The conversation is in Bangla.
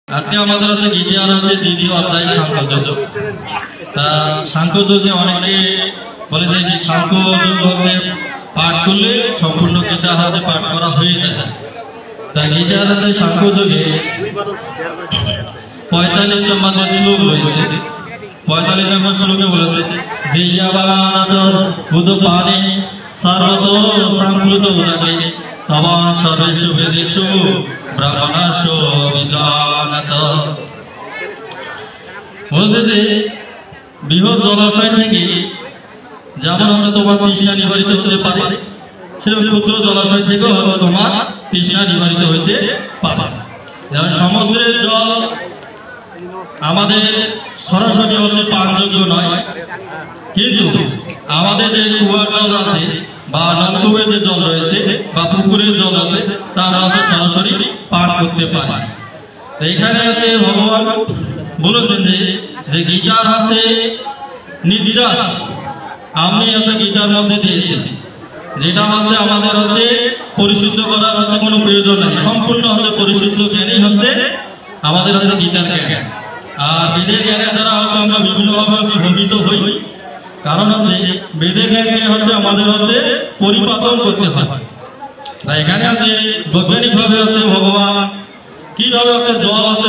আজকে আমাদের আছে গীতার আছে দ্বিতীয় অধ্যায় সাংখ্যযোগ। তা সাংখ্যযোগে অনেকে বলে যে সাংখ্যযোগ হচ্ছে পাঠ করলে সম্পূর্ণ গীতা হচ্ছে পাঠ করা হয়ে যায়। তা গীতার আছে সাংখ্যযোগে 45 নম্বর যে শ্লোক রয়েছে, 45 নম্বর শ্লোকে বলেছে যে উদপানে সর্বত সংকৃত উদাকে তবা সর্বেষু বেদেষু ব্রাহ্মণাসো বিজানত। বলছে যে বৃহৎ জলাশয় থেকে যেমন হয়তো তোমার তৃষ্ণা নিবারিত হতে পারে, সেরকম ক্ষুদ্র জলাশয় থেকেও হয়তো তোমার তৃষ্ণা নিবারিত হইতে পারে। যেমন সমুদ্রের জল আমাদের সরাসরি হচ্ছে পানযোগ্য নয়, কিন্তু আমাদের যে কুয়ার জল আছে বা নলকূপের যে জল রয়েছে বা পুকুরের জল আছে তা আমরা হচ্ছে সরাসরি পান করতে পারি। এখানে আছে ভগবান বলেছেন যে গীতার আছে নির্যাস আমি আছে গীতার মধ্যে দিয়েছি, যেটা হচ্ছে আমাদের হচ্ছে পরিশুদ্ধ করার হচ্ছে কোনো প্রয়োজন নেই, সম্পূর্ণ হচ্ছে পরিশুদ্ধ জ্ঞানই হচ্ছে আমাদের হচ্ছে গীতার জ্ঞান। আর বেদের জ্ঞানের দ্বারা হচ্ছে আমরা বিভিন্নভাবে হচ্ছে ভ্রমিত হই, কারণ হচ্ছে বেদের জ্ঞানকে হচ্ছে আমাদের হচ্ছে পরিপালন করতে হয়। তাই এখানে আছে বৈজ্ঞানিক ভাবে হচ্ছে ভগবান কিভাবে হচ্ছে জল হচ্ছে